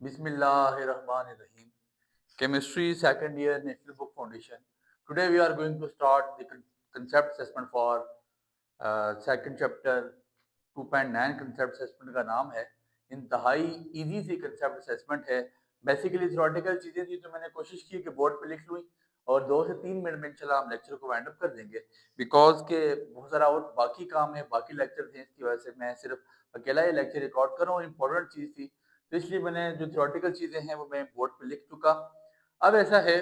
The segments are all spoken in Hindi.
Bismillahirrahmanirrahim. Chemistry second year National Book Foundation. Today we are going to start the concept assessment for second chapter 2.9. concept assessment का नाम है इंतहाई इजी सी concept assessment है. बेसिकली थ्योरेटिकल चीजें थी तो मैंने कोशिश की कि बोर्ड पे लिख लूँ और 2 से 3 मिनट में इंशाल्लाह हम लेक्चर को वाइंड अप कर देंगे बिकॉज के बहुत सारा और बाकी काम है, बाकी लेक्चर थे, इसकी वजह से मैं सिर्फ अकेला ही लेक्चर रिकॉर्ड कर रहा हूँ. इंपॉर्टेंट चीज़ थी तो इसलिए मैंने जो थ्योरेटिकल चीज़ें हैं वो मैं बोर्ड पे लिख चुका. अब ऐसा है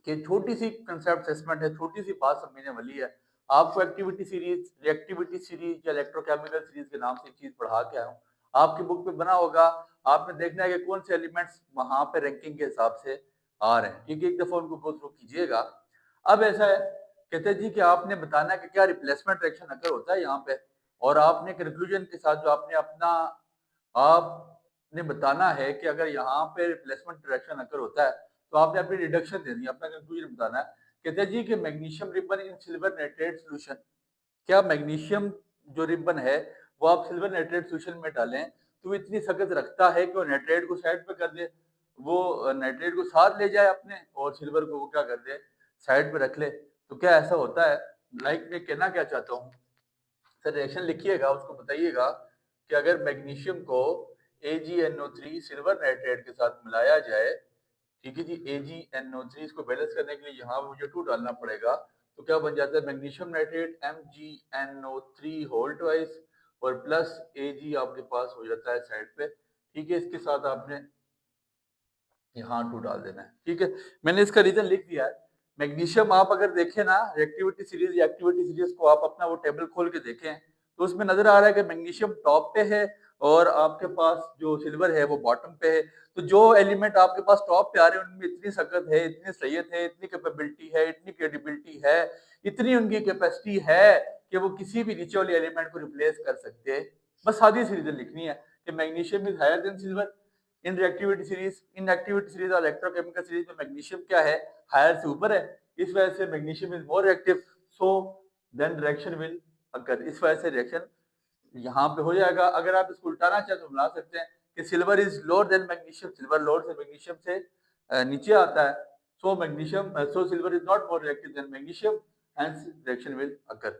कि छोटी सी कंसेप्ट असेसमेंट है, छोटी सी बात समझने वाली है. आपको एक्टिविटी सीरीज, रिएक्टिविटी सीरीज या इलेक्ट्रोकेमिकल सीरीज के नाम से एक चीज पढ़ा के आया हूँ. आपकी बुक पे बना होगा, आपने देखना है कि कौन से एलिमेंट्स वहां पे रैंकिंग के हिसाब से आ रहे हैं. ठीक है, एक दफा उनको गो थ्रू कीजिएगा. अब ऐसा है, कहते हैं जी कि आपने बताना है कि क्या रिप्लेसमेंट रिएक्शन अगर होता है यहाँ पे, और आपने कंक्लूजन के साथ जो आपने अपना आपने बताना है कि अगर यहाँ पे रिप्लेसमेंट रिएक्शन अगर होता है तो आपने अपनी रिडक्शन देनी है, अपना कंक्लूजन बताना है. कहते हैं जी कि मैग्नीशियम रिबन इन सिल्वर नाइट्रेट सॉल्यूशन, क्या मैग्नीशियम जो रिबन है वो आप सिल्वर नाइट्रेट सॉल्यूशन में डालें तो वो इतनी सख्त रखता है कि वो नाइट्रेट को साइड पे कर दे, वो नाइट्रेट को साथ ले जाए अपने और सिल्वर को वो क्या कर दे, साइड पे रख ले. तो क्या ऐसा होता है? लाइक मैं कहना क्या चाहता हूँ, सर रिएक्शन लिखिएगा, उसको बताइएगा कि अगर मैग्नीशियम को AgNO3 सिल्वर नाइट्रेट के साथ मिलाया जाए, ठीक है जी, AgNO3 इसको बैलेंस करने के लिए यहाँ मुझे 2 डालना पड़ेगा, तो क्या बन जाता है magnesium nitrate MgNO3 whole twice और प्लस Ag आपके पास हो जाता है साइड पे. ठीक है, इसके साथ आपने यहाँ 2 डाल देना है. ठीक है, मैंने इसका रीजन लिख दिया है. मैग्नीशियम आप अगर देखें ना, रिएक्टिविटी सीरीज या एक्टिविटी सीरीज को आप अपना वो टेबल खोल के देखें तो उसमें नजर आ रहा है कि मैग्नीशियम टॉप पे है और आपके पास जो सिल्वर है वो बॉटम पे है. तो जो एलिमेंट आपके पास टॉप पे आ रहे हैं उनमें इतनी सकत है, इतनी सलीयत है, इतनी कैपेबिलिटी है, इतनी क्रेडिबिलिटी है, इतनी उनकी कैपेसिटी है कि वो किसी भी नीचे वाले एलिमेंट को रिप्लेस कर सकते हैं. बस सादी सी रीजन लिखनी है कि magnesium is higher than silver in reactivity series. इन एक्टिविटी सीरीज और इलेक्ट्रोकेमिकल सीरीज में मैग्नीशियम क्या है, हायर से ऊपर है. इस वजह से magnesium is more reactive, so then reaction will occur. इस वजह से रिएक्शन यहाँ पे हो जाएगा. अगर आप इसको उल्टाना चाहें तो बना सकते हैं कि silver is lower than magnesium, silver lower से मैग्नीशियम से नीचे आता है, so magnesium so silver is not more reactive than magnesium, hence reaction will occur.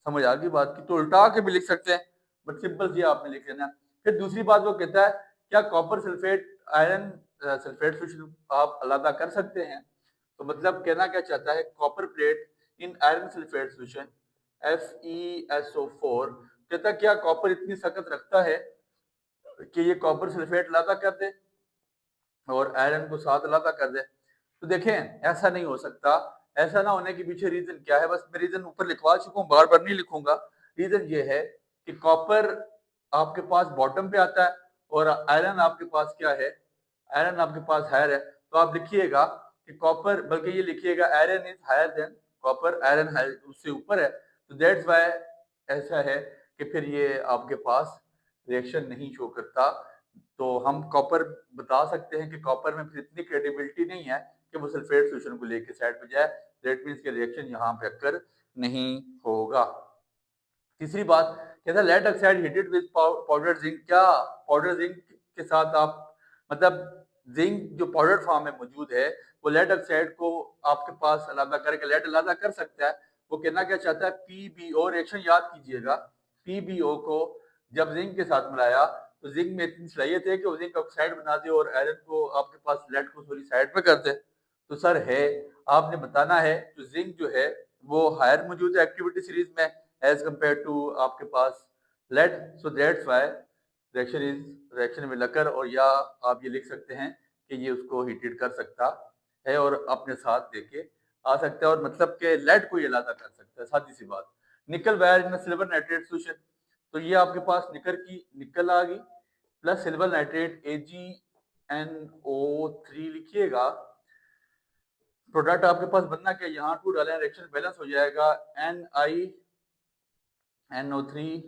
समझ आ गई बात की? तो उल्टा के भी लिख सकते हैं, बट सिंपल सी आपने लिख लेना. फिर दूसरी बात वो कहता है क्या copper sulphate iron sulphate solution आप अलग कर सकते हैं. तो मतलब कहना क्या चाहता है, कॉपर प्लेट इन आयरन सल्फेट सॉल्यूशन FeSO4, कहता क्या कॉपर इतनी सख्त रखता है कि ये कॉपर सल्फेट अलग कर दे और आयरन को साथ अलग कर दे. तो देखें ऐसा नहीं हो सकता. ऐसा ना होने के पीछे रीजन क्या है, बस मैं रीजन ऊपर लिखवा चुका हूँ, बार बार नहीं लिखूंगा. रीजन ये है कि कॉपर आपके पास बॉटम पे आता है और आयरन आपके पास क्या है, आयरन आपके पास हायर है. तो आप लिखिएगा कि कॉपर, बल्कि ये लिखिएगा iron is higher than copper, iron उससे ऊपर है. तो दैट्स वाई ऐसा है कि फिर ये आपके पास रिएक्शन नहीं शो करता. तो हम कॉपर बता सकते हैं कि कॉपर में फिर इतनी क्रेडिबिलिटी नहीं है कि वो सल्फेट सॉल्यूशन को लेके साइड पे जाए. दैट मींस के रिएक्शन यहाँ पे अकर नहीं होगा. तीसरी बात कहता है lead oxide heated with powder zinc, क्या पाउडर जिंक के साथ आप मतलब जिंक जो पाउडर फॉर्म में मौजूद है वो लेड ऑक्साइड को आपके पास अलग करके लेड अलग कर सकता है. वो कहना क्या चाहता है, PbO रिएक्शन याद कीजिएगा. PbO को जब जिंक के साथ मिलाया तो जिंक में इतनी सलाहियत है कि वो जिंक ऑक्साइड बना दे और आयरन को आपके पास लेड को सॉरी साइड पे कर दे. तो सर है, आपने बताना है जो जिंक जो है वो हायर मौजूद है एक्टिविटी सीरीज में एज कंपेयर टू आपके पास lead, so that's why reaction will occur. और या आप ये लिख सकते हैं कि ये उसको हीटेड कर सकता है और अपने साथ लेके आ सकता है, और मतलब के लेड को ये लादा कर सकता है. सादी सी बात. निकल wire in silver nitrate solution, तो ये आपके पास निकल आ गई प्लस सिल्वर नाइट्रेट AgNO3 लिखिएगा. प्रोडक्ट आपके पास बनना क्या, यहाँ 2 डालें, रिएक्शन बैलेंस हो जाएगा. NiNO3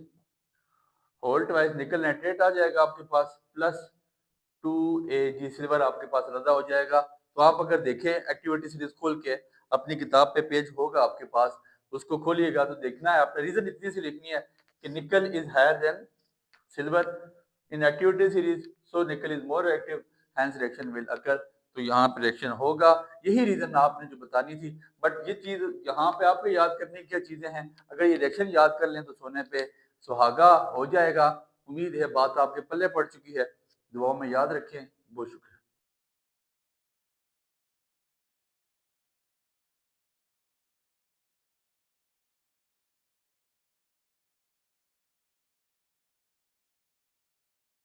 होल ट्वाइस निकल नाइट्रेट आ जाएगा आपके पास प्लस 2Ag सिल्वर आपके पास अलग हो जाएगा. तो आप अगर देखें एक्टिविटी सीरीज खोल के अपनी किताब पे पेज होगा आपके पास, उसको खोलिएगा तो देखना है आपने रीजन इतनी सी लिखनी है कि nickel is higher than silver in activity series, so nickel is more reactive, hence reaction will occur. तो यहाँ पे रिएक्शन होगा, यही रीजन आपने जो बतानी थी। बट ये चीज यहाँ पे आपको याद करने की क्या चीजें हैं, अगर ये रिएक्शन याद कर लें तो सोने पे सुहागा हो जाएगा। उम्मीद है बात आपके पल्ले पड़ चुकी है। दुआओं में याद रखें। बहुत शुक्रिया।